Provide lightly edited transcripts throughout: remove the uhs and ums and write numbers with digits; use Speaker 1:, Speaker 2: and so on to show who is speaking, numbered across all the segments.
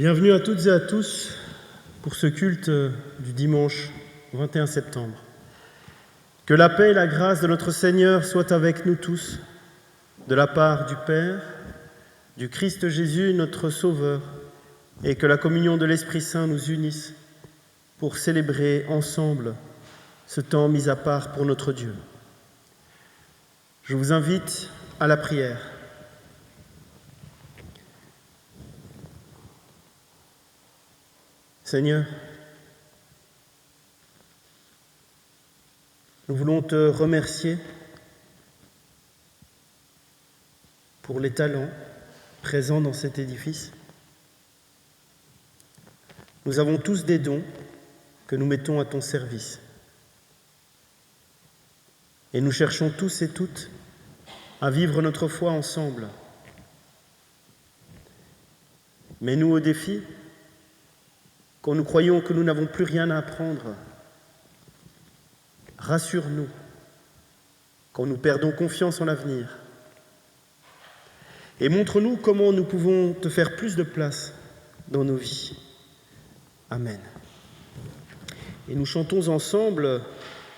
Speaker 1: Bienvenue à toutes et à tous pour ce culte du dimanche 21 septembre. Que la paix et la grâce de notre Seigneur soient avec nous tous, de la part du Père, du Christ Jésus, notre Sauveur, et que la communion de l'Esprit Saint nous unisse pour célébrer ensemble ce temps mis à part pour notre Dieu. Je vous invite à la prière. Seigneur, nous voulons te remercier pour les talents présents dans cet édifice. Nous avons tous des dons que nous mettons à ton service. Et nous cherchons tous et toutes à vivre notre foi ensemble. Mets-nous au défi quand nous croyons que nous n'avons plus rien à apprendre. Rassure-nous quand nous perdons confiance en l'avenir. Et montre-nous comment nous pouvons te faire plus de place dans nos vies. Amen. Et nous chantons ensemble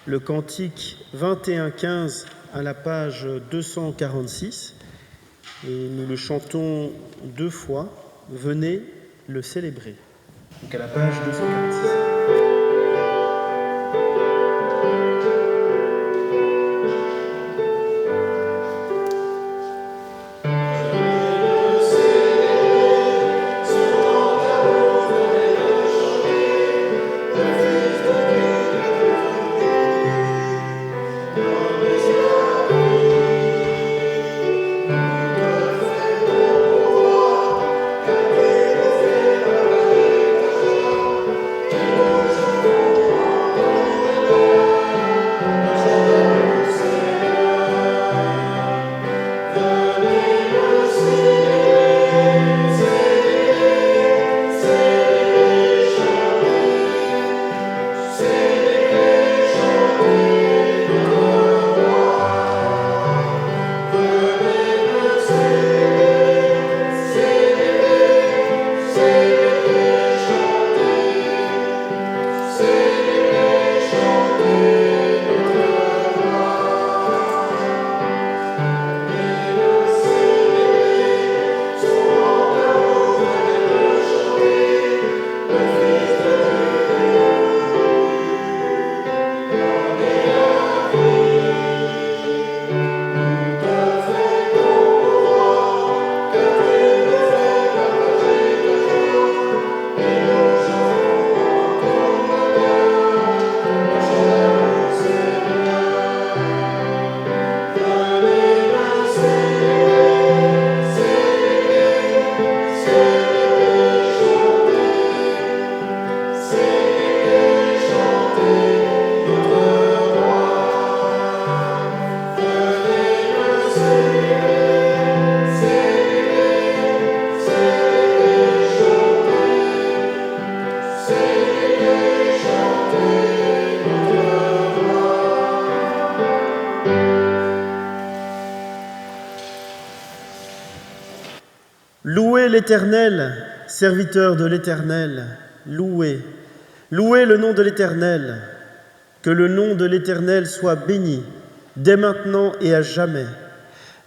Speaker 1: le cantique 21-15 à la page 246. Et nous le chantons 2 fois. Venez le célébrer. Donc à la page 246. Louez l'Éternel, serviteur de l'Éternel, louez. Louez le nom de l'Éternel, que le nom de l'Éternel soit béni, dès maintenant et à jamais.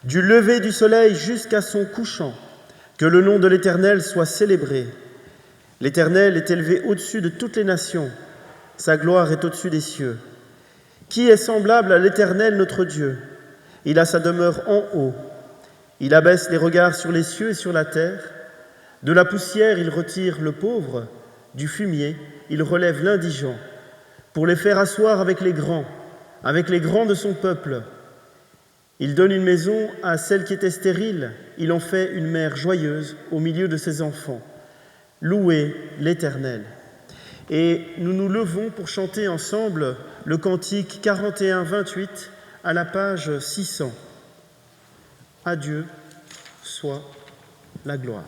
Speaker 1: Du lever du soleil jusqu'à son couchant, que le nom de l'Éternel soit célébré. L'Éternel est élevé au-dessus de toutes les nations, sa gloire est au-dessus des cieux. Qui est semblable à l'Éternel notre Dieu? Il a sa demeure en haut. Il abaisse les regards sur les cieux et sur la terre. De la poussière, il retire le pauvre. Du fumier, il relève l'indigent, pour les faire asseoir avec les grands de son peuple. Il donne une maison à celle qui était stérile. Il en fait une mère joyeuse au milieu de ses enfants. Louez l'Éternel. Et nous nous levons pour chanter ensemble le cantique 41-28 à la page 600. À Dieu soit la gloire.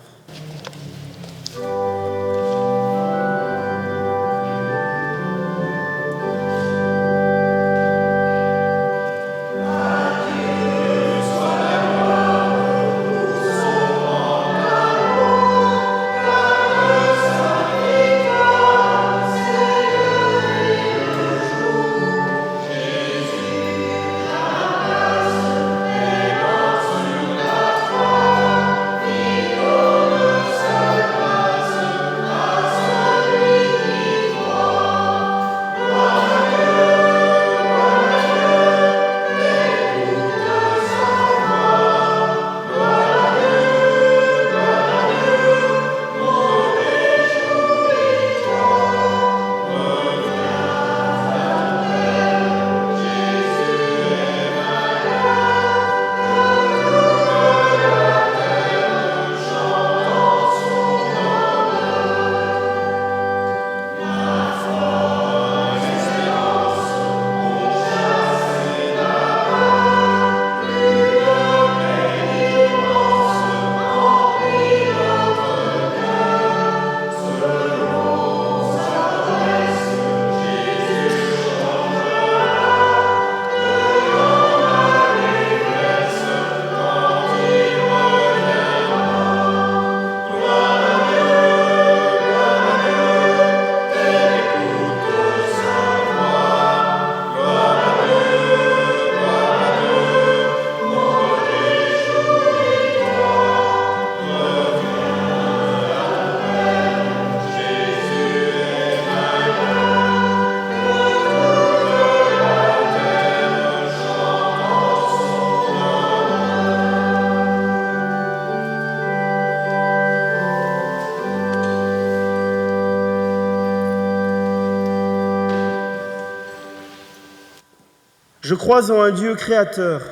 Speaker 1: Je crois en un Dieu créateur,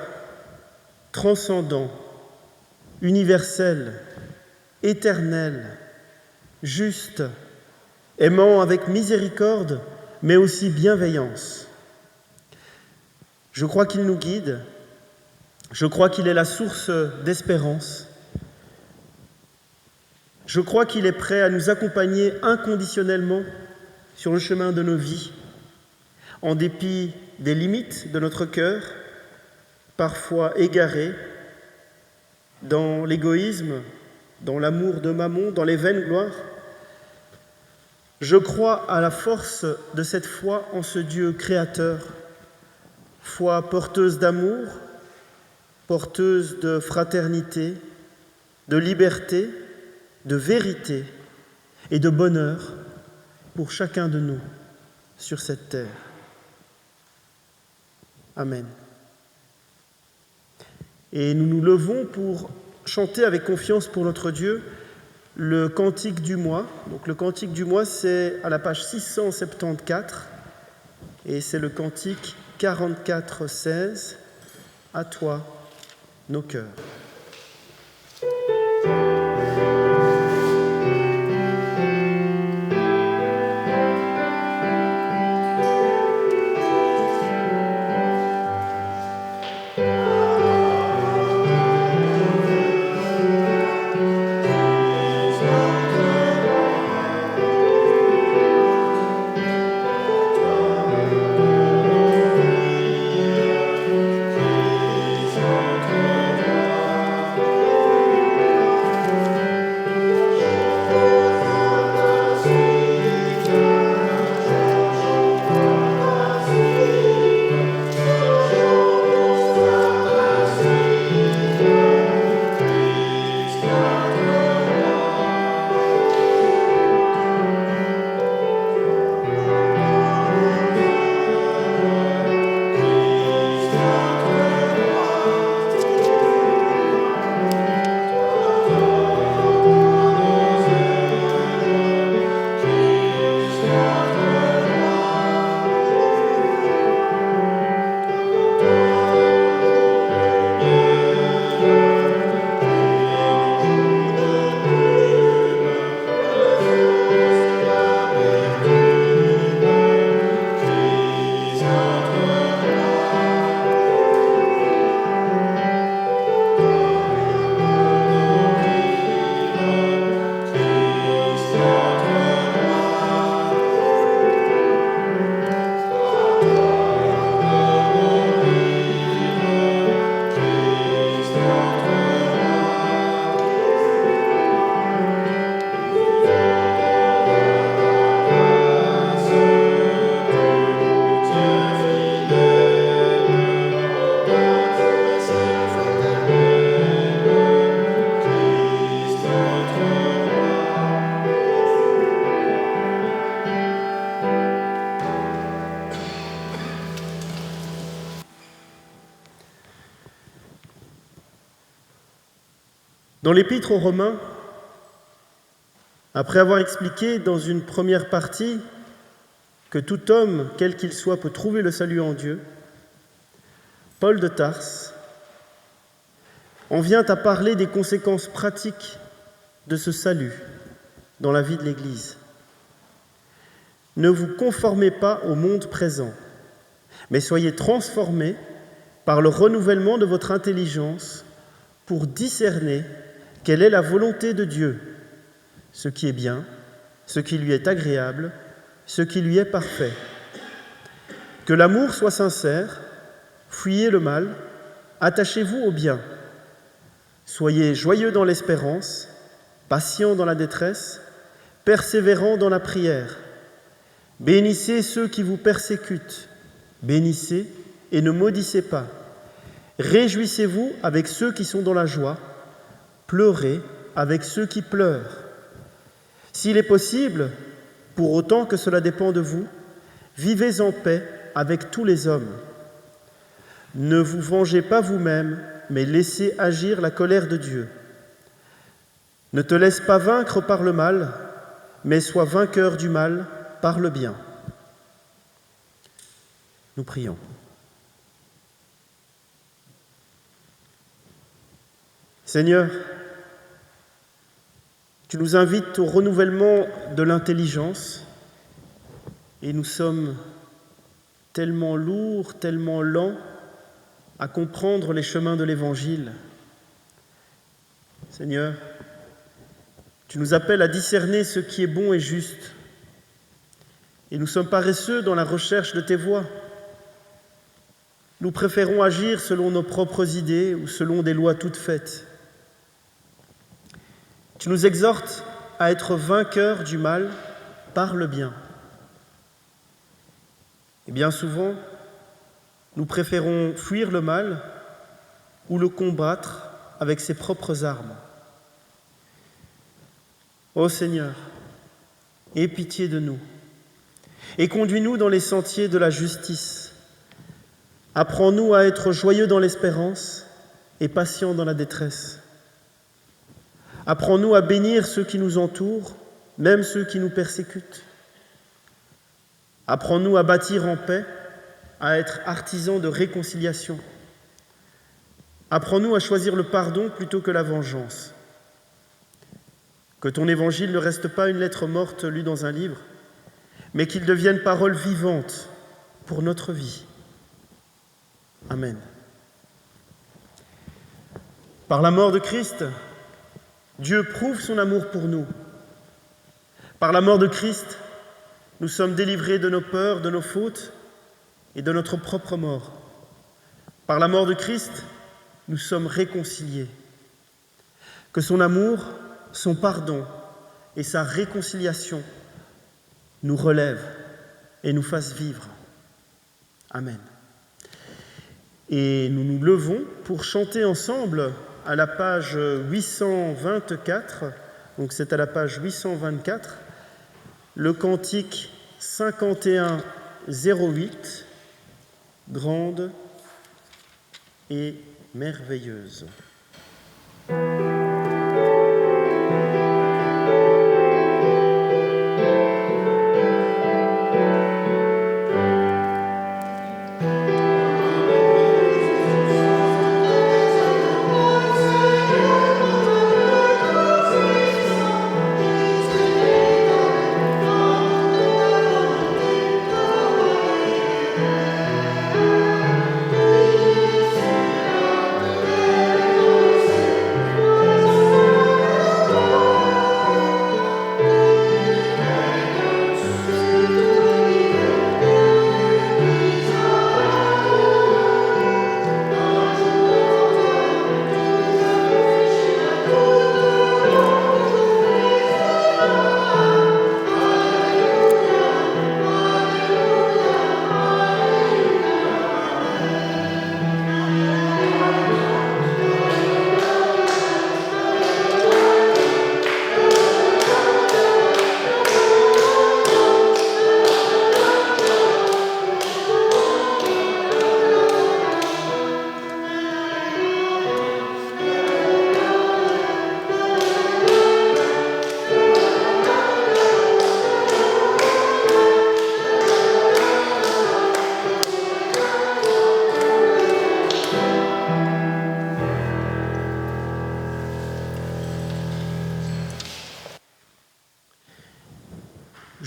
Speaker 1: transcendant, universel, éternel, juste, aimant avec miséricorde, mais aussi bienveillance. Je crois qu'il nous guide, je crois qu'il est la source d'espérance, je crois qu'il est prêt à nous accompagner inconditionnellement sur le chemin de nos vies, en dépit des limites de notre cœur, parfois égaré, dans l'égoïsme, dans l'amour de mammon, dans les vaines gloires. Je crois à la force de cette foi en ce Dieu créateur, foi porteuse d'amour, porteuse de fraternité, de liberté, de vérité et de bonheur pour chacun de nous sur cette terre. Amen. Et nous nous levons pour chanter avec confiance pour notre Dieu le cantique du mois. Donc le cantique du mois, c'est à la page 674 et c'est le cantique 44-16. À toi, nos cœurs. Dans l'Épître aux Romains, après avoir expliqué dans une première partie que tout homme, quel qu'il soit, peut trouver le salut en Dieu, Paul de Tarse en vient à parler des conséquences pratiques de ce salut dans la vie de l'Église. Ne vous conformez pas au monde présent, mais soyez transformés par le renouvellement de votre intelligence pour discerner quelle est la volonté de Dieu, ce qui est bien, ce qui lui est agréable, ce qui lui est parfait. Que l'amour soit sincère, fuyez le mal, attachez-vous au bien. Soyez joyeux dans l'espérance, patients dans la détresse, persévérants dans la prière. Bénissez ceux qui vous persécutent, bénissez et ne maudissez pas. Réjouissez-vous avec ceux qui sont dans la joie, pleurez avec ceux qui pleurent. S'il est possible, pour autant que cela dépend de vous, vivez en paix avec tous les hommes. Ne vous vengez pas vous-même, mais laissez agir la colère de Dieu. Ne te laisse pas vaincre par le mal, mais sois vainqueur du mal par le bien. Nous prions. Seigneur, tu nous invites au renouvellement de l'intelligence et nous sommes tellement lourds, tellement lents à comprendre les chemins de l'Évangile. Seigneur, tu nous appelles à discerner ce qui est bon et juste et nous sommes paresseux dans la recherche de tes voies. Nous préférons agir selon nos propres idées ou selon des lois toutes faites. Tu nous exhortes à être vainqueurs du mal par le bien. Et bien souvent, nous préférons fuir le mal ou le combattre avec ses propres armes. Ô Seigneur, aie pitié de nous et conduis-nous dans les sentiers de la justice. Apprends-nous à être joyeux dans l'espérance et patients dans la détresse. Apprends-nous à bénir ceux qui nous entourent, même ceux qui nous persécutent. Apprends-nous à bâtir en paix, à être artisans de réconciliation. Apprends-nous à choisir le pardon plutôt que la vengeance. Que ton évangile ne reste pas une lettre morte lue dans un livre, mais qu'il devienne parole vivante pour notre vie. Amen. Par la mort de Christ, Dieu prouve son amour pour nous. Par la mort de Christ, nous sommes délivrés de nos peurs, de nos fautes et de notre propre mort. Par la mort de Christ, nous sommes réconciliés. Que son amour, son pardon et sa réconciliation nous relèvent et nous fassent vivre. Amen. Et nous nous levons pour chanter ensemble à la page 824, donc c'est à la page 824, le cantique 5108, grande et merveilleuse.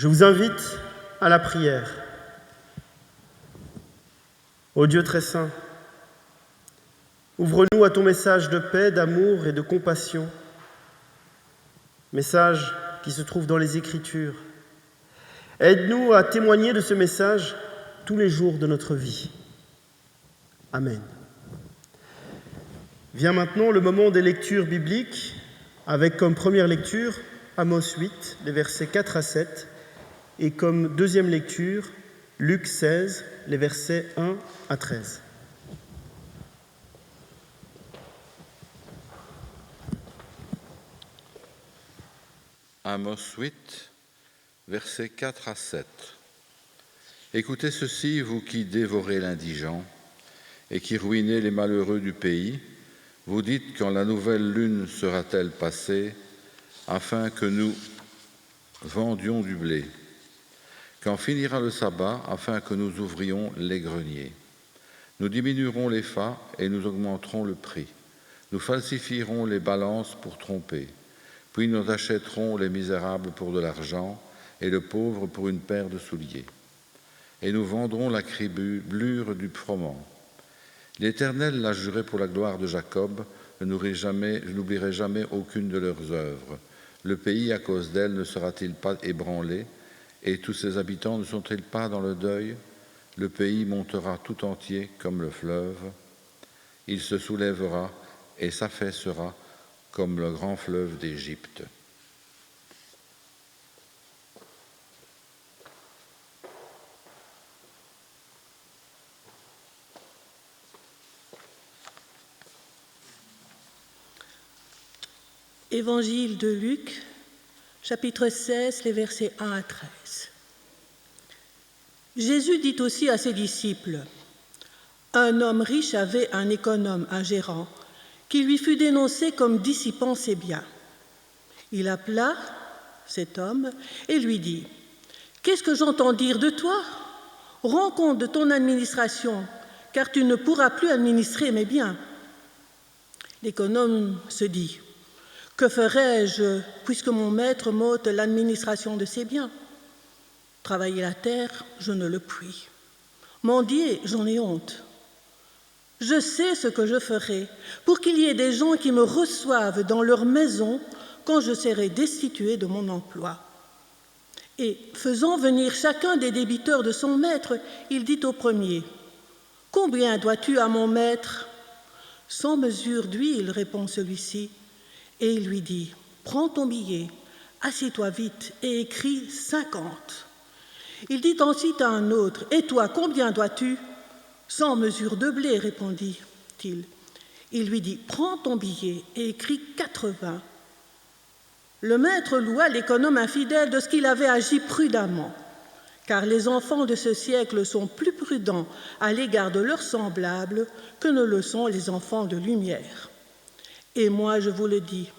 Speaker 1: Je vous invite à la prière. Ô Dieu très saint, ouvre-nous à ton message de paix, d'amour et de compassion, message qui se trouve dans les Écritures. Aide-nous à témoigner de ce message tous les jours de notre vie. Amen. Vient maintenant le moment des lectures bibliques, avec comme première lecture Amos 8, les versets 4 à 7, et comme deuxième lecture, Luc 16, les versets 1 à 13.
Speaker 2: Amos 8, versets 4 à 7. Écoutez ceci, vous qui dévorez l'indigent et qui ruinez les malheureux du pays. Vous dites quand la nouvelle lune sera-t-elle passée, afin que nous vendions du blé? Quand finira le sabbat, afin que nous ouvrions les greniers? Nous diminuerons les fats et nous augmenterons le prix. Nous falsifierons les balances pour tromper, puis nous achèterons les misérables pour de l'argent et le pauvre pour une paire de souliers. Et nous vendrons la criblure du froment. L'Éternel l'a juré pour la gloire de Jacob, je n'oublierai jamais aucune de leurs œuvres. Le pays, à cause d'elle, ne sera-t-il pas ébranlé, et tous ses habitants ne sont-ils pas dans le deuil? Le pays montera tout entier comme le fleuve. Il se soulèvera et s'affaissera comme le grand fleuve d'Égypte.
Speaker 3: Évangile de Luc, chapitre 16, les versets 1 à 13. Jésus dit aussi à ses disciples, « Un homme riche avait un économe, un gérant, qui lui fut dénoncé comme dissipant ses biens. Il appela cet homme et lui dit, « Qu'est-ce que j'entends dire de toi? Rends compte de ton administration, car tu ne pourras plus administrer mes biens. » L'économe se dit, « Que ferai-je puisque mon maître m'ôte l'administration de ses biens? Travailler la terre, je ne le puis. Mendier, j'en ai honte. Je sais ce que je ferai pour qu'il y ait des gens qui me reçoivent dans leur maison quand je serai destitué de mon emploi. » Et faisant venir chacun des débiteurs de son maître, il dit au premier, « Combien dois-tu à mon maître? » « 100 mesures d'huile, répond celui-ci. Et il lui dit, « Prends ton billet, assieds-toi vite et écris 50. » Il dit ensuite à un autre, « Et toi, combien dois-tu? » 100 mesures de blé, répondit-il. Il lui dit, « Prends ton billet et écris 80. » Le maître loua l'économe infidèle de ce qu'il avait agi prudemment, car les enfants de ce siècle sont plus prudents à l'égard de leurs semblables que ne le sont les enfants de lumière. Et moi, je vous le dis,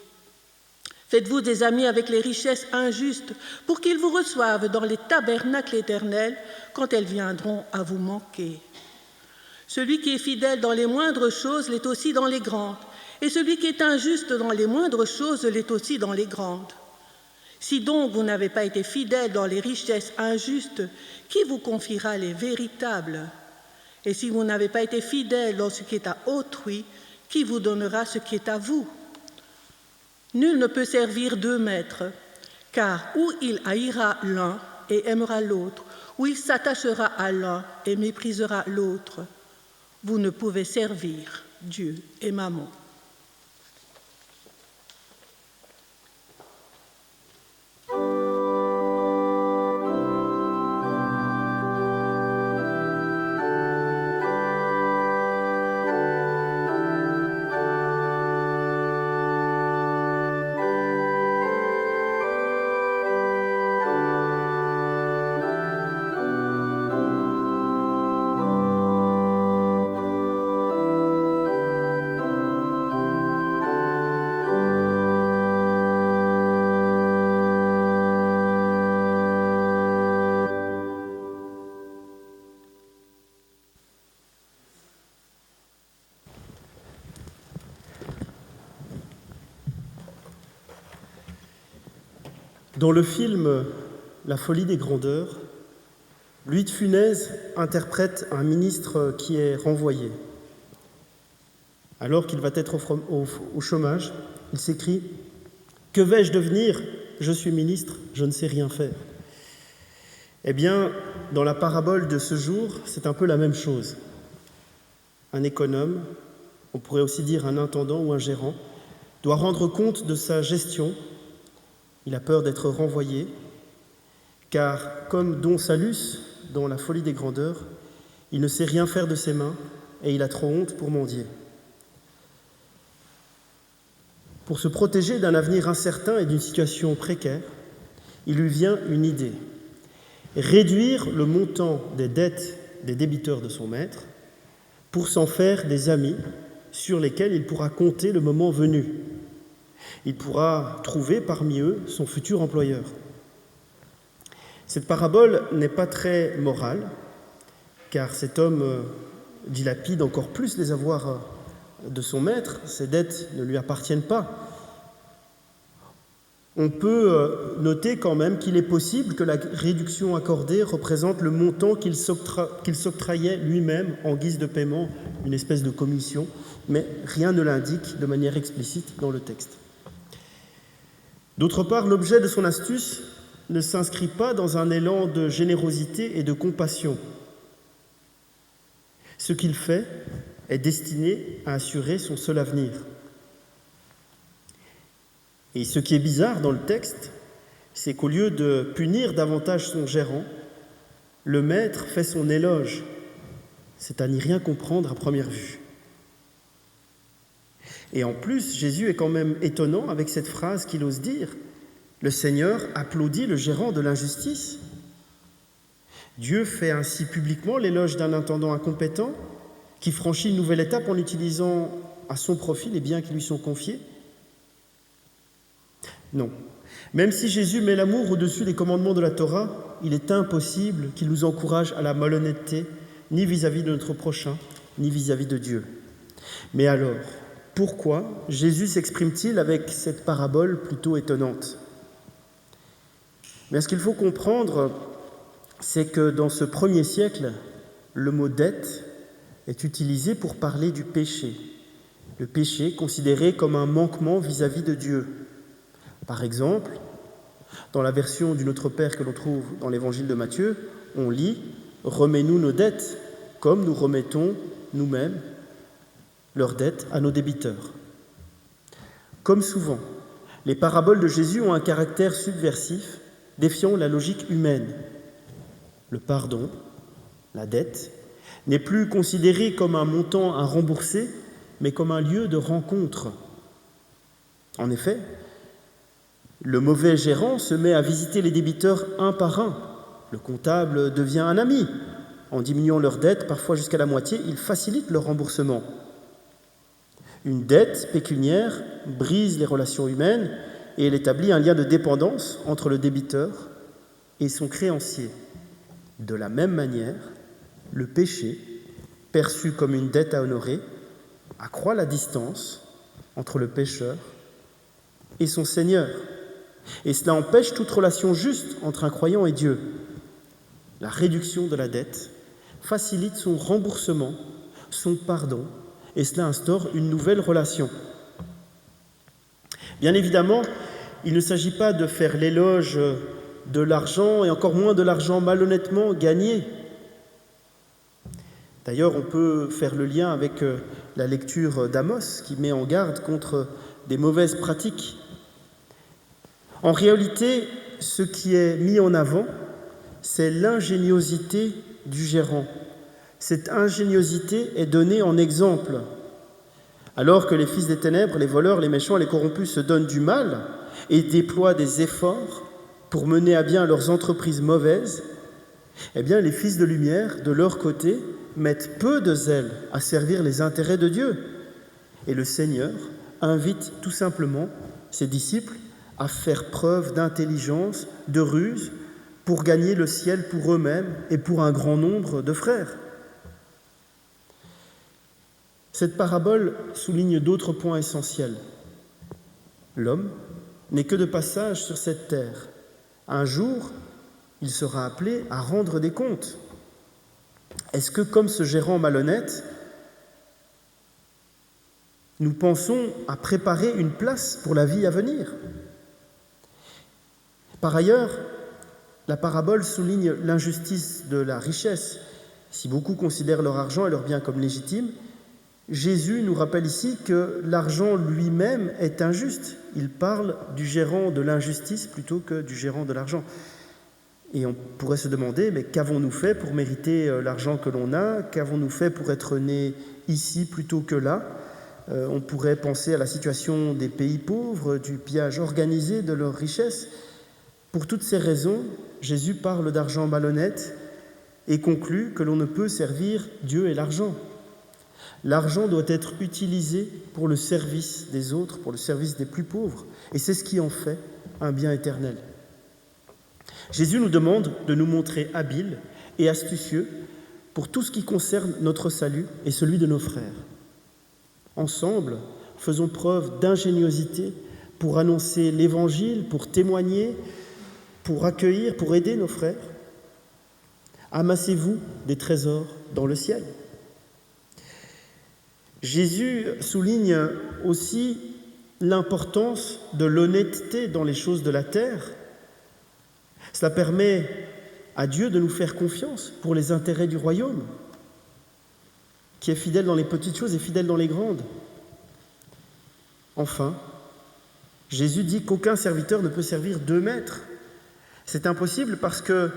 Speaker 3: faites-vous des amis avec les richesses injustes pour qu'ils vous reçoivent dans les tabernacles éternels quand elles viendront à vous manquer. Celui qui est fidèle dans les moindres choses l'est aussi dans les grandes, et celui qui est injuste dans les moindres choses l'est aussi dans les grandes. Si donc vous n'avez pas été fidèle dans les richesses injustes, qui vous confiera les véritables? Et si vous n'avez pas été fidèle dans ce qui est à autrui, qui vous donnera ce qui est à vous? Nul ne peut servir 2 maîtres, car ou il haïra l'un et aimera l'autre, ou il s'attachera à l'un et méprisera l'autre. Vous ne pouvez servir Dieu et Mammon.
Speaker 1: Dans le film La folie des grandeurs, Louis de Funès interprète un ministre qui est renvoyé. Alors qu'il va être au chômage, il s'écrie « Que vais-je devenir? Je suis ministre, je ne sais rien faire. » Eh bien, dans la parabole de ce jour, c'est un peu la même chose. Un économe, on pourrait aussi dire un intendant ou un gérant, doit rendre compte de sa gestion. Il a peur d'être renvoyé, car comme Don Salus, dans La folie des grandeurs, il ne sait rien faire de ses mains et il a trop honte pour mendier. Pour se protéger d'un avenir incertain et d'une situation précaire, il lui vient une idée. Réduire le montant des dettes des débiteurs de son maître pour s'en faire des amis sur lesquels il pourra compter le moment venu. Il pourra trouver parmi eux son futur employeur. Cette parabole n'est pas très morale, car cet homme dilapide encore plus les avoirs de son maître, ses dettes ne lui appartiennent pas. On peut noter quand même qu'il est possible que la réduction accordée représente le montant qu'il s'octroyait lui-même en guise de paiement, une espèce de commission, mais rien ne l'indique de manière explicite dans le texte. D'autre part, l'objet de son astuce ne s'inscrit pas dans un élan de générosité et de compassion. Ce qu'il fait est destiné à assurer son seul avenir. Et ce qui est bizarre dans le texte, c'est qu'au lieu de punir davantage son gérant, le maître fait son éloge. C'est à n'y rien comprendre à première vue. Et en plus, Jésus est quand même étonnant avec cette phrase qu'il ose dire. Le Seigneur applaudit le gérant de l'injustice. Dieu fait ainsi publiquement l'éloge d'un intendant incompétent qui franchit une nouvelle étape en utilisant à son profit les biens qui lui sont confiés. Non. Même si Jésus met l'amour au-dessus des commandements de la Torah, il est impossible qu'il nous encourage à la malhonnêteté, ni vis-à-vis de notre prochain, ni vis-à-vis de Dieu. Mais alors, pourquoi Jésus s'exprime-t-il avec cette parabole plutôt étonnante ? Mais ce qu'il faut comprendre, c'est que dans ce premier siècle, le mot « dette » est utilisé pour parler du péché. Le péché considéré comme un manquement vis-à-vis de Dieu. Par exemple, dans la version du Notre Père que l'on trouve dans l'évangile de Matthieu, on lit « Remets-nous nos dettes, comme nous remettons nous-mêmes leurs dettes à nos débiteurs. » Comme souvent, les paraboles de Jésus ont un caractère subversif, défiant la logique humaine. Le pardon, la dette, n'est plus considéré comme un montant à rembourser, mais comme un lieu de rencontre. En effet, le mauvais gérant se met à visiter les débiteurs un par un. Le comptable devient un ami. En diminuant leurs dettes, parfois jusqu'à la moitié, il facilite leur remboursement. Une dette pécuniaire brise les relations humaines et elle établit un lien de dépendance entre le débiteur et son créancier. De la même manière, le péché, perçu comme une dette à honorer, accroît la distance entre le pécheur et son Seigneur. Et cela empêche toute relation juste entre un croyant et Dieu. La réduction de la dette facilite son remboursement, son pardon, et cela instaure une nouvelle relation. Bien évidemment, il ne s'agit pas de faire l'éloge de l'argent, et encore moins de l'argent malhonnêtement gagné. D'ailleurs, on peut faire le lien avec la lecture d'Amos, qui met en garde contre des mauvaises pratiques. En réalité, ce qui est mis en avant, c'est l'ingéniosité du gérant. Cette ingéniosité est donnée en exemple. Alors que les fils des ténèbres, les voleurs, les méchants et les corrompus se donnent du mal et déploient des efforts pour mener à bien leurs entreprises mauvaises, eh bien, les fils de lumière, de leur côté, mettent peu de zèle à servir les intérêts de Dieu. Et le Seigneur invite tout simplement ses disciples à faire preuve d'intelligence, de ruse, pour gagner le ciel pour eux-mêmes et pour un grand nombre de frères. Cette parabole souligne d'autres points essentiels. L'homme n'est que de passage sur cette terre. Un jour, il sera appelé à rendre des comptes. Est-ce que, comme ce gérant malhonnête, nous pensons à préparer une place pour la vie à venir ? Par ailleurs, la parabole souligne l'injustice de la richesse. Si beaucoup considèrent leur argent et leurs biens comme légitimes, Jésus nous rappelle ici que l'argent lui-même est injuste. Il parle du gérant de l'injustice plutôt que du gérant de l'argent. Et on pourrait se demander, mais qu'avons-nous fait pour mériter l'argent que l'on a ? Qu'avons-nous fait pour être nés ici plutôt que là ? On pourrait penser à la situation des pays pauvres, du pillage organisé de leurs richesses. Pour toutes ces raisons, Jésus parle d'argent malhonnête et conclut que l'on ne peut servir Dieu et l'argent. L'argent doit être utilisé pour le service des autres, pour le service des plus pauvres, et c'est ce qui en fait un bien éternel. Jésus nous demande de nous montrer habiles et astucieux pour tout ce qui concerne notre salut et celui de nos frères. Ensemble, faisons preuve d'ingéniosité pour annoncer l'Évangile, pour témoigner, pour accueillir, pour aider nos frères. Amassez-vous des trésors dans le ciel. Jésus souligne aussi l'importance de l'honnêteté dans les choses de la terre. Cela permet à Dieu de nous faire confiance pour les intérêts du royaume, qui est fidèle dans les petites choses et fidèle dans les grandes. Enfin, Jésus dit qu'aucun serviteur ne peut servir 2 maîtres. C'est impossible parce que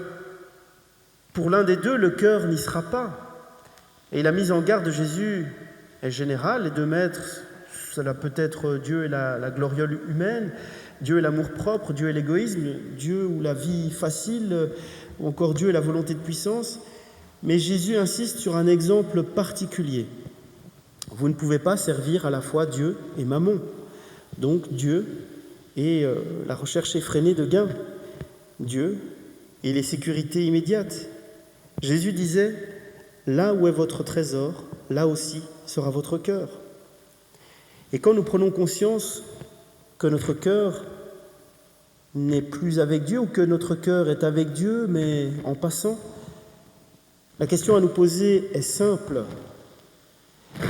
Speaker 1: pour l'un des deux, le cœur n'y sera pas. Et la mise en garde de Jésus est générale. Les 2 maîtres, cela peut être Dieu et la gloriole humaine, Dieu et l'amour-propre, Dieu et l'égoïsme, Dieu ou la vie facile, ou encore Dieu et la volonté de puissance. Mais Jésus insiste sur un exemple particulier. Vous ne pouvez pas servir à la fois Dieu et Mammon. Donc Dieu et la recherche effrénée de gains. Dieu et les sécurités immédiates. Jésus disait « Là où est votre trésor, là aussi sera votre cœur ». Et quand nous prenons conscience que notre cœur n'est plus avec Dieu ou que notre cœur est avec Dieu, mais en passant, la question à nous poser est simple.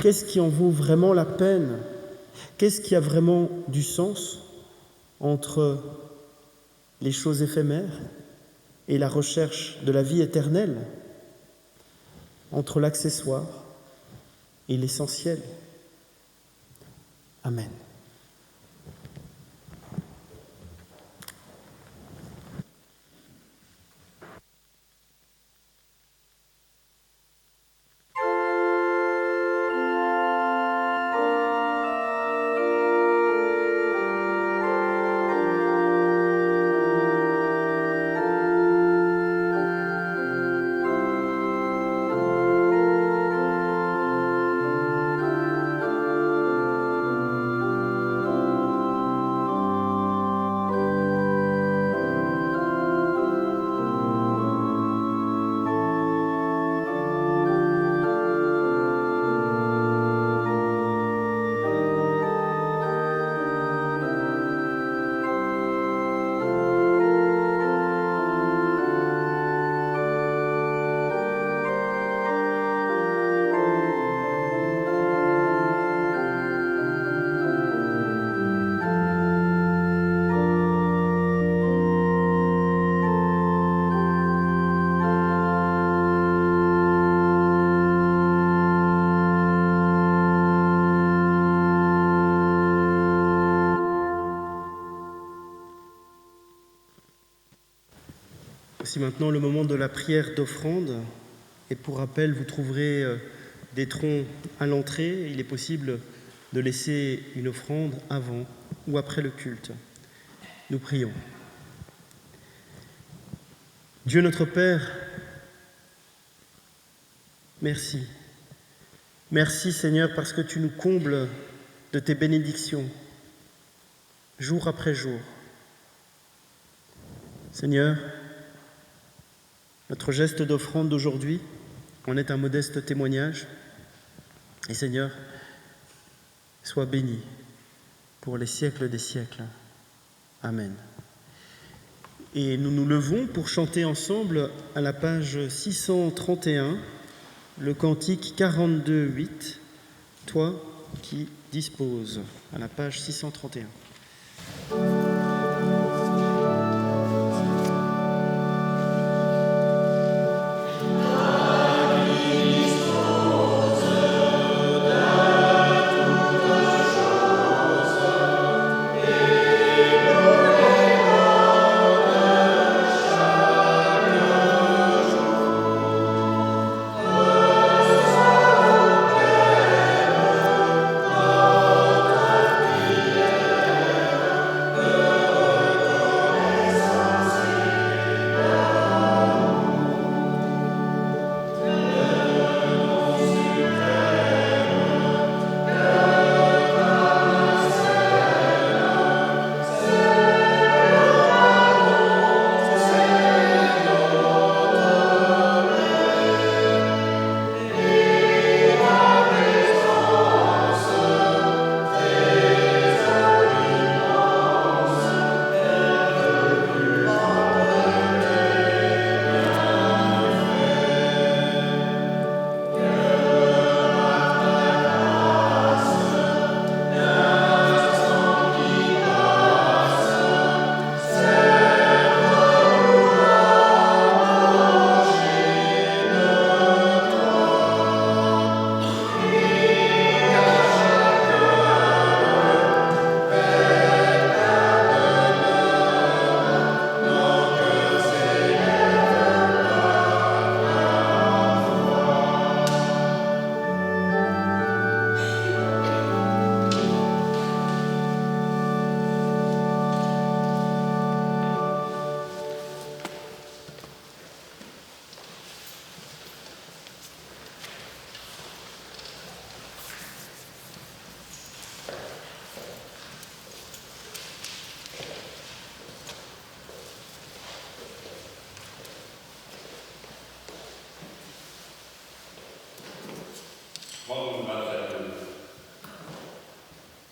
Speaker 1: Qu'est-ce qui en vaut vraiment la peine? Qu'est-ce qui a vraiment du sens entre les choses éphémères et la recherche de la vie éternelle, entre l'accessoire et l'essentiel? Amen. Voici maintenant le moment de la prière d'offrande. Et pour rappel, vous trouverez des troncs à l'entrée. Il est possible de laisser une offrande avant ou après le culte. Nous prions. Dieu notre Père, merci. Merci Seigneur parce que tu nous combles de tes bénédictions, jour après jour. Seigneur, notre geste d'offrande d'aujourd'hui en est un modeste témoignage. Et Seigneur, sois béni pour les siècles des siècles. Amen. Et nous nous levons pour chanter ensemble à la page 631, le cantique 42.8, « Toi qui disposes », à la page 631.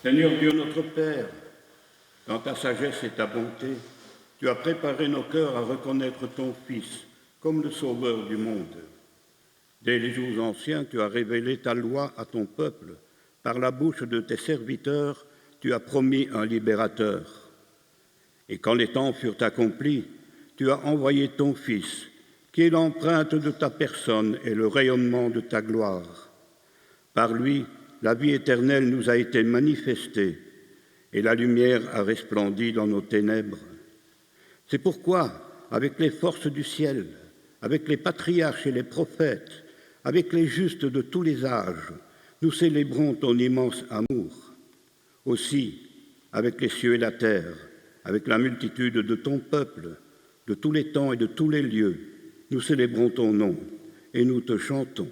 Speaker 4: Seigneur Dieu notre Père, dans ta sagesse et ta bonté, tu as préparé nos cœurs à reconnaître ton Fils comme le Sauveur du monde. Dès les jours anciens, tu as révélé ta loi à ton peuple. Par la bouche de tes serviteurs, tu as promis un libérateur. Et quand les temps furent accomplis, tu as envoyé ton Fils, qui est l'empreinte de ta personne et le rayonnement de ta gloire. Par lui, la vie éternelle nous a été manifestée et la lumière a resplendi dans nos ténèbres. C'est pourquoi, avec les forces du ciel, avec les patriarches et les prophètes, avec les justes de tous les âges, nous célébrons ton immense amour. Aussi, avec les cieux et la terre, avec la multitude de ton peuple, de tous les temps et de tous les lieux, nous célébrons ton nom et nous te chantons.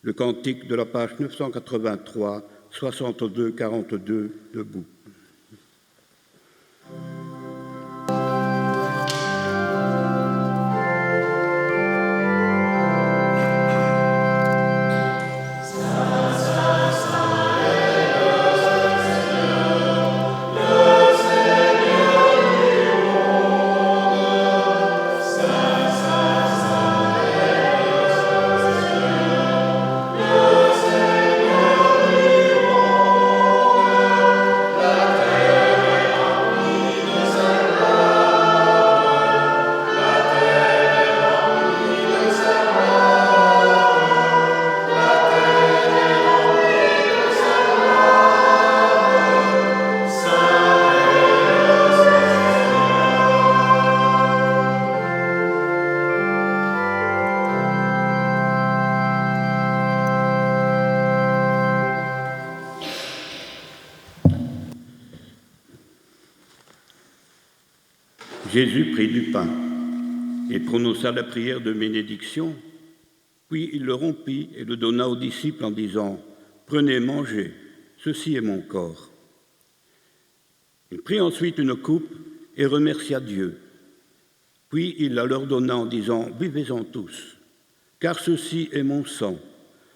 Speaker 4: Le cantique de la page 983, 62-42, debout. Jésus prit du pain et prononça la prière de bénédiction, puis il le rompit et le donna aux disciples en disant « Prenez, mangez, ceci est mon corps ». Il prit ensuite une coupe et remercia Dieu. Puis il la leur donna en disant « Buvez-en tous, car ceci est mon sang,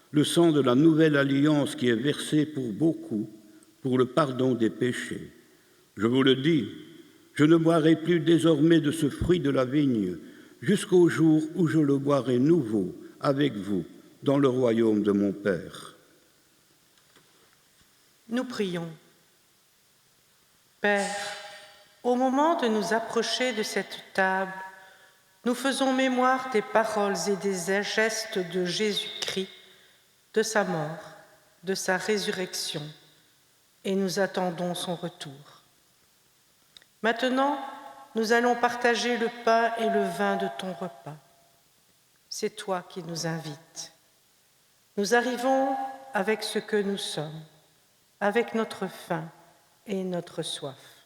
Speaker 4: le sang de la nouvelle alliance qui est versé pour beaucoup, pour le pardon des péchés. Je vous le dis, je ne boirai plus désormais de ce fruit de la vigne, jusqu'au jour où je le boirai nouveau avec vous dans le royaume de mon Père. »
Speaker 5: Nous prions. Père, au moment de nous approcher de cette table, nous faisons mémoire des paroles et des gestes de Jésus-Christ, de sa mort, de sa résurrection, et nous attendons son retour. Maintenant, nous allons partager le pain et le vin de ton repas. C'est toi qui nous invites. Nous arrivons avec ce que nous sommes, avec notre faim et notre soif.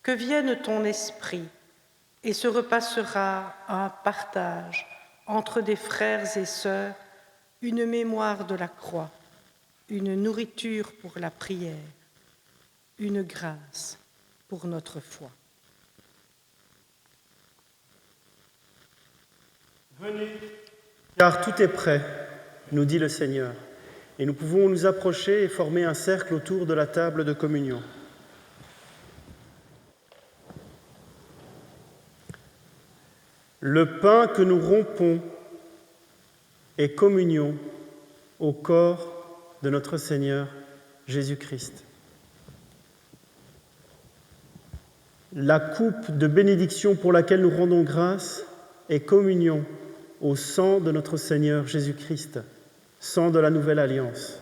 Speaker 5: Que vienne ton esprit, et ce repas sera un partage entre des frères et sœurs, une mémoire de la croix, une nourriture pour la prière, une grâce pour notre foi.
Speaker 1: Venez, car tout est prêt, nous dit le Seigneur, et nous pouvons nous approcher et former un cercle autour de la table de communion. Le pain que nous rompons est communion au corps de notre Seigneur Jésus-Christ. La coupe de bénédiction pour laquelle nous rendons grâce est communion au sang de notre Seigneur Jésus-Christ, sang de la nouvelle alliance.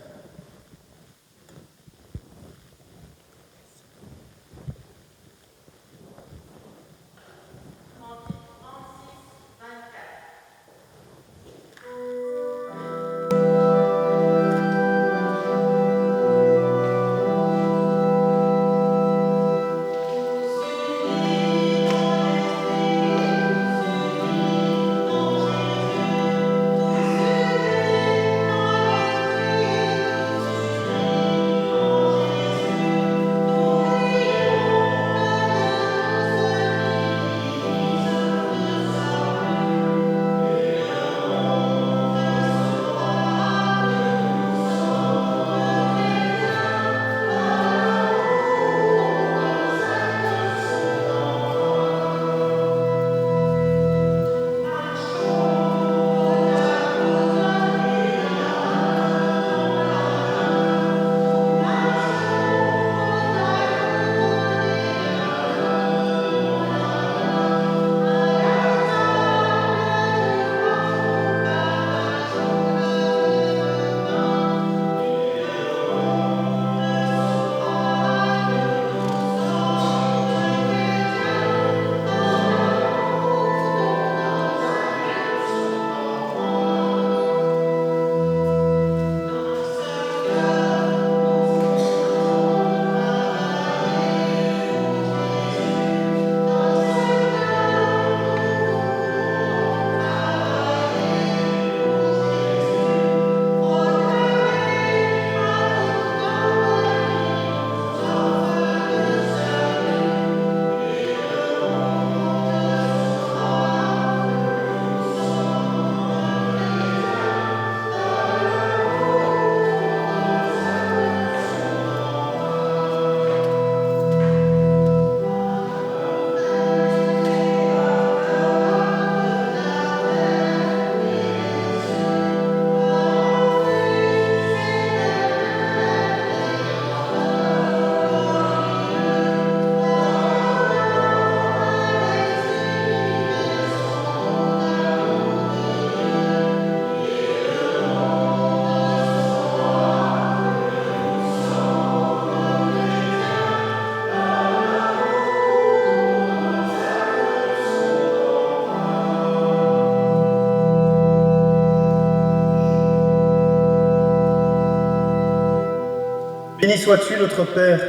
Speaker 1: Béni sois-tu, notre Père,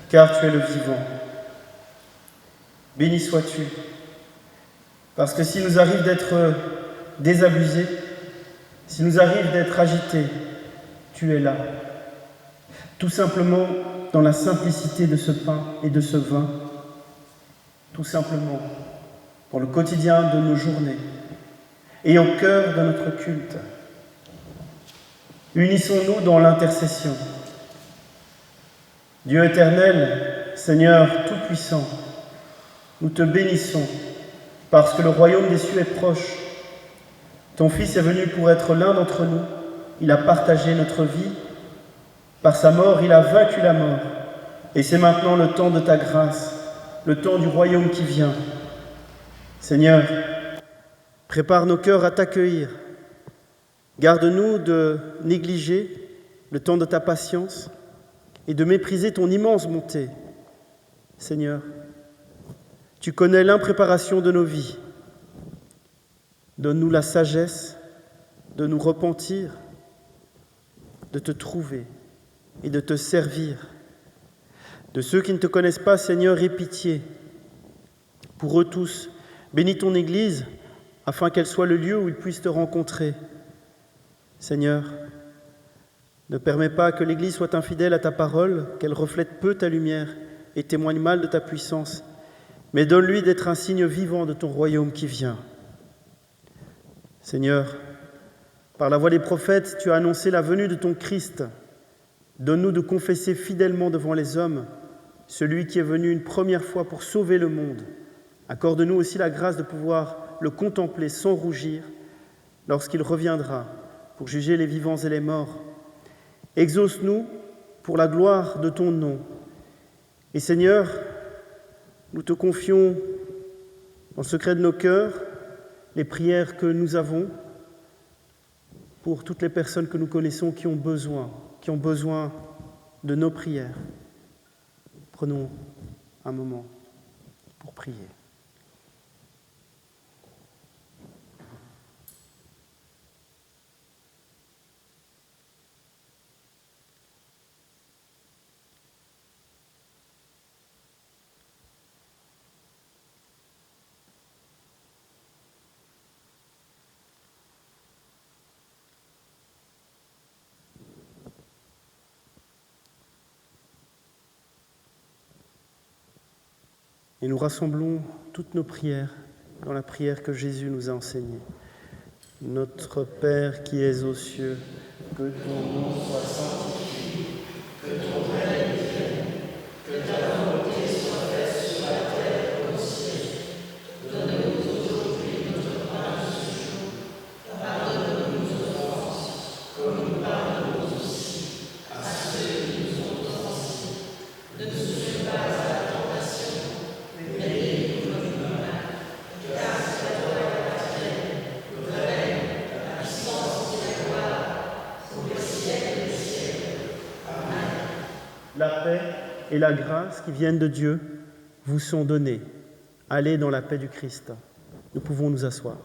Speaker 1: car tu es le vivant. Béni sois-tu, parce que s'il nous arrive d'être désabusés, s'il nous arrive d'être agités, tu es là. Tout simplement dans la simplicité de ce pain et de ce vin, tout simplement dans le quotidien de nos journées et au cœur de notre culte. Unissons-nous dans l'intercession. Dieu éternel, Seigneur tout-puissant, nous te bénissons parce que le royaume des cieux est proche. Ton Fils est venu pour être l'un d'entre nous. Il a partagé notre vie. Par sa mort, il a vaincu la mort. Et c'est maintenant le temps de ta grâce, le temps du royaume qui vient. Seigneur, prépare nos cœurs à t'accueillir. Garde-nous de négliger le temps de ta patience et de mépriser ton immense bonté. Seigneur, tu connais l'impréparation de nos vies. Donne-nous la sagesse de nous repentir, de te trouver et de te servir. De ceux qui ne te connaissent pas, Seigneur, aie pitié. Pour eux tous, bénis ton Église, afin qu'elle soit le lieu où ils puissent te rencontrer. Seigneur, ne permets pas que l'Église soit infidèle à ta parole, qu'elle reflète peu ta lumière et témoigne mal de ta puissance, mais donne-lui d'être un signe vivant de ton royaume qui vient. Seigneur, par la voix des prophètes, tu as annoncé la venue de ton Christ. Donne-nous de confesser fidèlement devant les hommes celui qui est venu une première fois pour sauver le monde. Accorde-nous aussi la grâce de pouvoir le contempler sans rougir lorsqu'il reviendra pour juger les vivants et les morts. Exauce-nous pour la gloire de ton nom. Et Seigneur, nous te confions dans le secret de nos cœurs les prières que nous avons pour toutes les personnes que nous connaissons qui ont besoin de nos prières. Prenons un moment pour prier. Et nous rassemblons toutes nos prières dans la prière que Jésus nous a enseignée. Notre Père qui es aux cieux, que ton nom soit sanctifié, que ton règne vienne, que ta volonté soit faite sur la terre comme au ciel. Donne-nous aujourd'hui notre pain de ce jour. Pardonne-nous nos offenses, comme nous pardonnons aussi à ceux qui nous ont offensés. Ne nous soumets pas à la tentation, mais délivre-nous du mal, car c'est à toi l'appartiennent, le règne, la puissance et la gloire, pour les siècles des siècles. Amen. La paix et la grâce qui viennent de Dieu vous sont données. Allez dans la paix du Christ. Nous pouvons nous asseoir.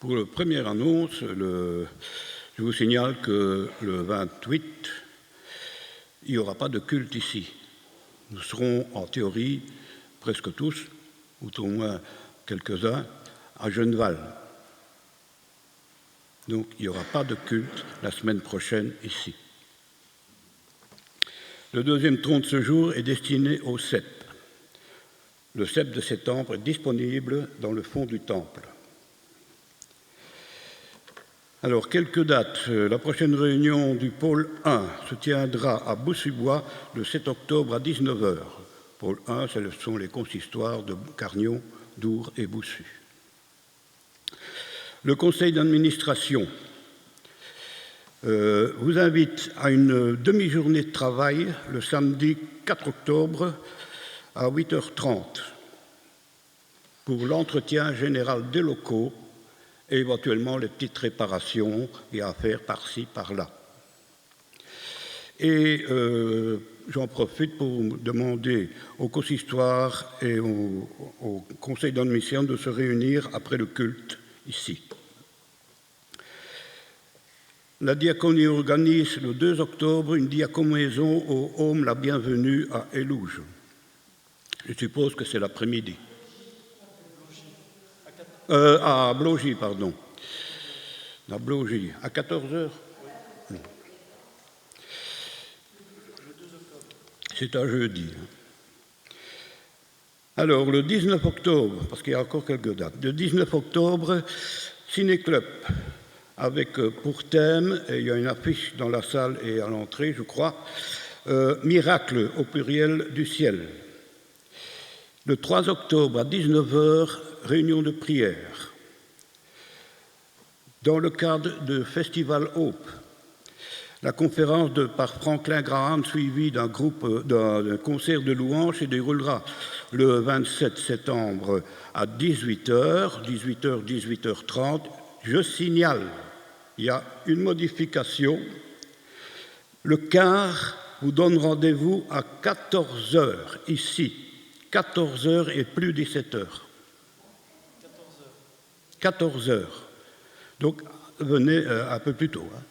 Speaker 4: Pour la première annonce, je vous signale que le 28, il n'y aura pas de culte ici. Nous serons en théorie, presque tous, ou au moins quelques-uns, à Genneval. Donc il n'y aura pas de culte la semaine prochaine ici. Le deuxième tronc de ce jour est destiné au cep. Le cep de septembre est disponible dans le fond du temple. Alors, quelques dates. La prochaine réunion du pôle 1 se tiendra à Boussubois le 7 octobre à 19h. Pôle 1, ce sont les consistoires de Carnion, Dour et Boussu. Le conseil d'administration vous invite à une demi-journée de travail le samedi 4 octobre à 8h30 pour l'entretien général des locaux et éventuellement les petites réparations et à faire par-ci, par-là. Et j'en profite pour demander au consistoire et au conseil d'admission de se réunir après le culte ici. La diaconie organise le 2 octobre une diaconaison au Home La Bienvenue à Élouges. Je suppose que c'est l'après-midi. À Blogy, pardon. À Blogy, à 14h. C'est un jeudi. Alors, le 19 octobre, parce qu'il y a encore quelques dates, le 19 octobre, Ciné-Club, avec pour thème, et il y a une affiche dans la salle et à l'entrée, je crois, Miracle au pluriel du ciel. Le 3 octobre à 19h, réunion de prière. Dans le cadre de Festival Hope, la conférence par Franklin Graham suivie d'un concert de louanges se déroulera le 27 septembre à 18h, 18h30. Je signale, il y a une modification. Le quart vous donne rendez-vous à 14h ici. 14h et plus 17h. 14h. Donc, venez un peu plus tôt. Hein.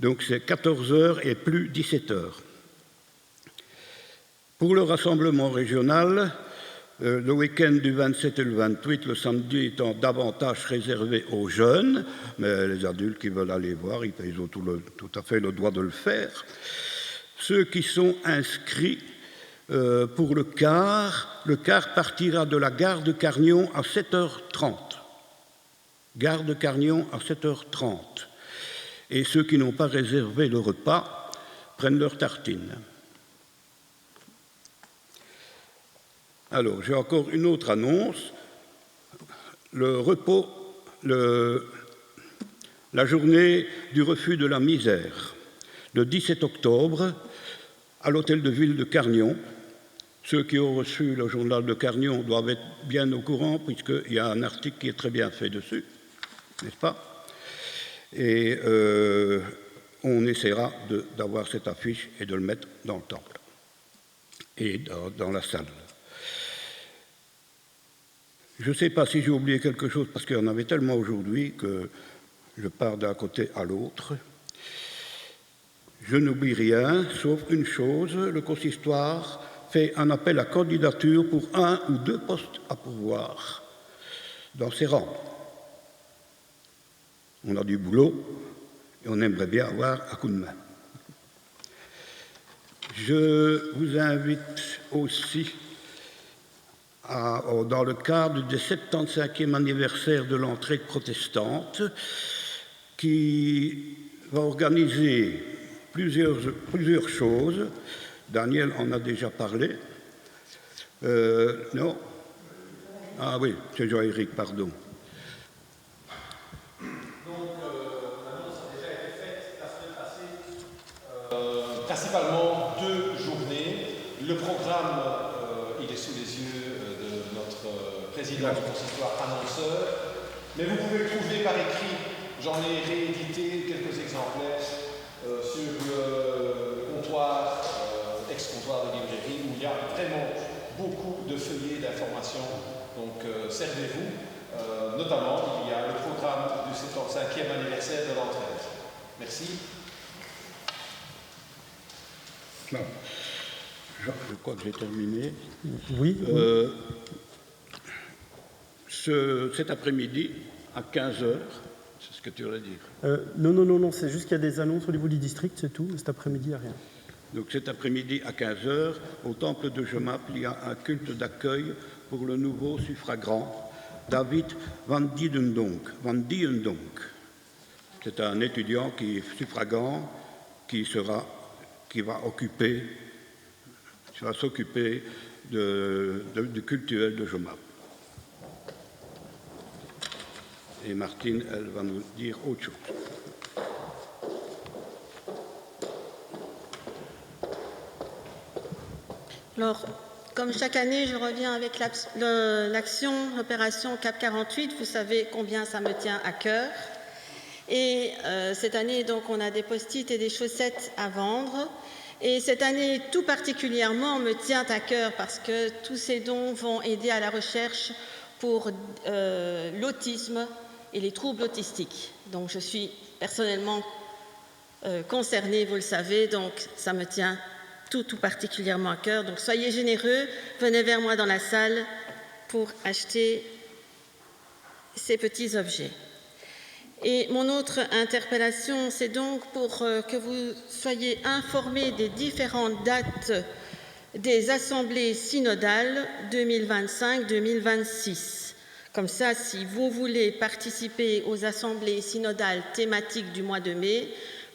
Speaker 4: Donc, c'est 14h et plus 17h. Pour le rassemblement régional, le week-end du 27 et le 28, le samedi étant davantage réservé aux jeunes, mais les adultes qui veulent aller voir, ils ont tout à fait le droit de le faire. Ceux qui sont inscrits pour le quart partira de la gare de Carnion à 7h30. Gare de Carnion à 7h30. Et ceux qui n'ont pas réservé le repas prennent leur tartine. Alors, j'ai encore une autre annonce. La journée du refus de la misère, le 17 octobre, à l'hôtel de ville de Carnion. Ceux qui ont reçu le journal de Carnion doivent être bien au courant, puisqu'il y a un article qui est très bien fait dessus, n'est-ce pas? Et on essaiera d'avoir cette affiche et de le mettre dans le temple et dans la salle. Je ne sais pas si j'ai oublié quelque chose, parce qu'il y en avait tellement aujourd'hui que je pars d'un côté à l'autre. Je n'oublie rien, sauf une chose, le consistoire fait un appel à candidature pour 1 ou 2 postes à pourvoir dans ses rangs. On a du boulot et on aimerait bien avoir un coup de main. Je vous invite aussi, dans le cadre du 75e anniversaire de l'entrée protestante, qui va organiser plusieurs choses. Daniel en a déjà parlé. Non? Ah oui, c'est Jean-Éric, pardon.
Speaker 6: L'annonce a déjà été faite la semaine passée. Principalement 2 journées. Le programme, il est sous les yeux de notre président du consistoire annonceur. Mais vous pouvez le trouver par écrit. J'en ai réédité quelques exemplaires sur le comptoir, ex-comptoir de librairie, où il y a vraiment beaucoup de feuillets d'informations. Donc servez-vous. Notamment, il y a le programme du 75e anniversaire de l'entraide. Merci.
Speaker 4: Je crois que j'ai terminé.
Speaker 1: Oui.
Speaker 4: Cet après-midi, à 15h, c'est ce que tu voulais dire.
Speaker 1: Non, c'est juste qu'il y a des annonces au niveau du district, c'est tout. Cet après-midi, il n'y a rien.
Speaker 4: Donc cet après-midi, à 15h, au temple de Jomap, il y a un culte d'accueil pour le nouveau suffragant, David Van Dieundonck. C'est un étudiant qui est suffragant, qui va s'occuper du cultuel de Jomap. Et Martine, elle va nous dire autre chose.
Speaker 7: Alors, comme chaque année, je reviens avec l'opération CAP 48. Vous savez combien ça me tient à cœur. Et cette année, donc, on a des post-it et des chaussettes à vendre. Et cette année, tout particulièrement, me tient à cœur parce que tous ces dons vont aider à la recherche pour l'autisme et les troubles autistiques. Donc, je suis personnellement concernée, vous le savez, donc ça me tient tout particulièrement à cœur. Donc, soyez généreux, venez vers moi dans la salle pour acheter ces petits objets. Et mon autre interpellation, c'est donc pour que vous soyez informés des différentes dates des assemblées synodales 2025-2026. Comme ça, si vous voulez participer aux assemblées synodales thématiques du mois de mai,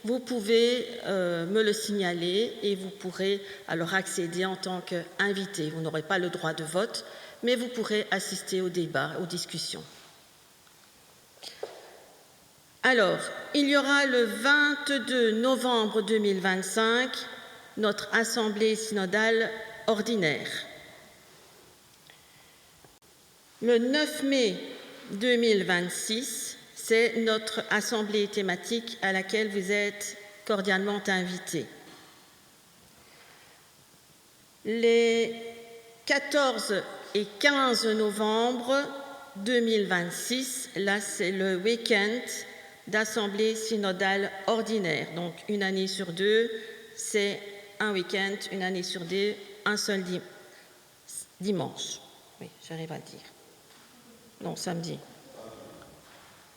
Speaker 7: vous pouvez me le signaler et vous pourrez alors accéder en tant qu'invité. Vous n'aurez pas le droit de vote, mais vous pourrez assister au débat, aux discussions. Alors, il y aura le 22 novembre 2025 notre assemblée synodale ordinaire. Le 9 mai 2026, c'est notre assemblée thématique à laquelle vous êtes cordialement invités. Les 14 et 15 novembre 2026, là c'est le week-end d'assemblée synodale ordinaire. Donc une année sur deux, c'est un week-end, une année sur deux, un seul dimanche. Oui, j'arrive à le dire. Non, samedi.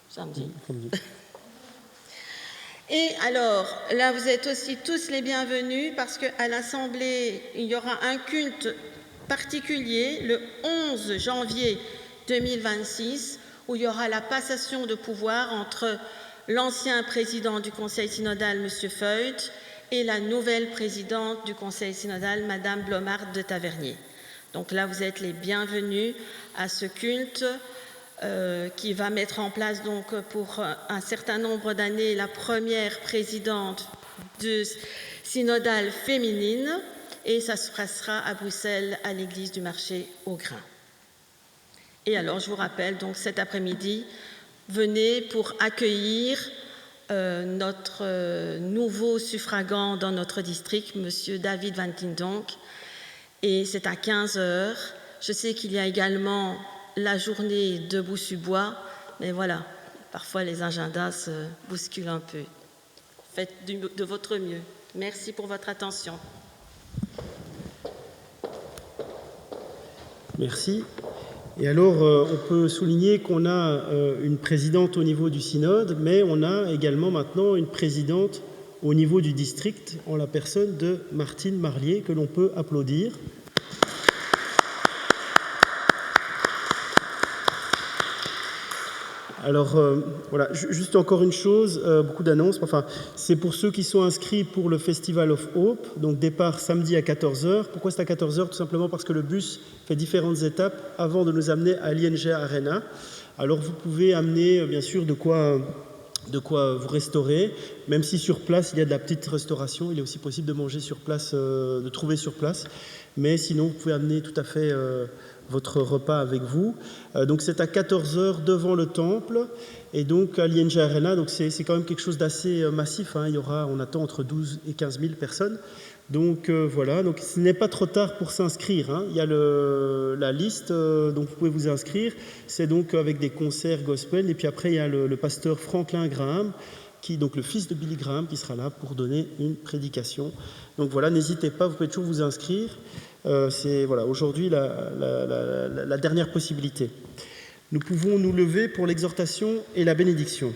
Speaker 7: Samedi. Et alors, là, vous êtes aussi tous les bienvenus parce qu'à l'Assemblée, il y aura un culte particulier le 11 janvier 2026 où il y aura la passation de pouvoir entre l'ancien président du Conseil synodal, M. Feut, et la nouvelle présidente du Conseil synodal, Mme Blomard de Tavernier. Donc là, vous êtes les bienvenus à ce culte qui va mettre en place donc pour un certain nombre d'années la première présidente de synodale féminine et ça se passera à Bruxelles à l'église du marché au grain. Et alors je vous rappelle donc cet après-midi, venez pour accueillir notre nouveau suffragant dans notre district, M. David Van Tindonck, et c'est à 15h. Je sais qu'il y a également la journée de Boussu-Bois, mais voilà, parfois les agendas se bousculent un peu. Faites de votre mieux. Merci pour votre attention.
Speaker 1: Merci. Et alors, on peut souligner qu'on a une présidente au niveau du synode, mais on a également maintenant une présidente au niveau du district, en la personne de Martine Marlier, que l'on peut applaudir. Alors, voilà, juste encore une chose, beaucoup d'annonces. Enfin, c'est pour ceux qui sont inscrits pour le Festival of Hope, donc départ samedi à 14h. Pourquoi c'est à 14h? Tout simplement parce que le bus fait différentes étapes avant de nous amener à l'ING Arena. Alors, vous pouvez amener, bien sûr, de quoi vous restaurer, même si sur place, il y a de la petite restauration. Il est aussi possible de manger sur place, de trouver sur place. Mais sinon, vous pouvez amener tout à fait votre repas avec vous. Donc c'est à 14h devant le temple et donc à l'ING Arena, donc c'est quand même quelque chose d'assez massif, hein. On attend entre 12 et 15 000 personnes. Donc voilà, donc ce n'est pas trop tard pour s'inscrire, hein. Il y a la liste, donc vous pouvez vous inscrire. C'est donc avec des concerts gospel et puis après il y a le pasteur Franklin Graham, donc le fils de Billy Graham, qui sera là pour donner une prédication. Donc voilà, n'hésitez pas, vous pouvez toujours vous inscrire. C'est voilà, aujourd'hui la dernière possibilité. Nous pouvons nous lever pour l'exhortation et la bénédiction.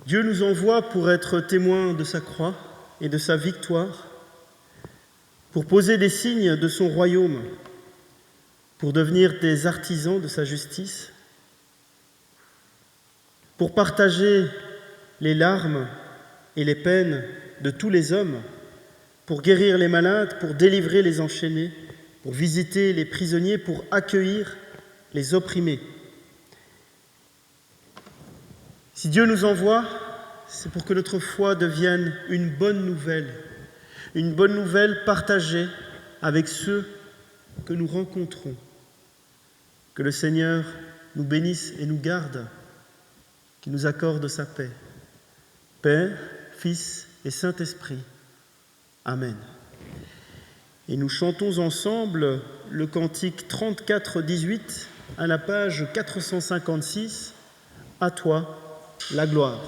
Speaker 1: Dieu nous envoie pour être témoins de sa croix et de sa victoire, pour poser les signes de son royaume, pour devenir des artisans de sa justice, pour partager les larmes et les peines de tous les hommes, pour guérir les malades, pour délivrer les enchaînés, pour visiter les prisonniers, pour accueillir les opprimés. Si Dieu nous envoie, c'est pour que notre foi devienne une bonne nouvelle partagée avec ceux que nous rencontrons. Que le Seigneur nous bénisse et nous garde, qu'il nous accorde sa paix. Père, Fils et Saint-Esprit. Amen. Et nous chantons ensemble le cantique 34-18 à la page 456. À toi, la gloire.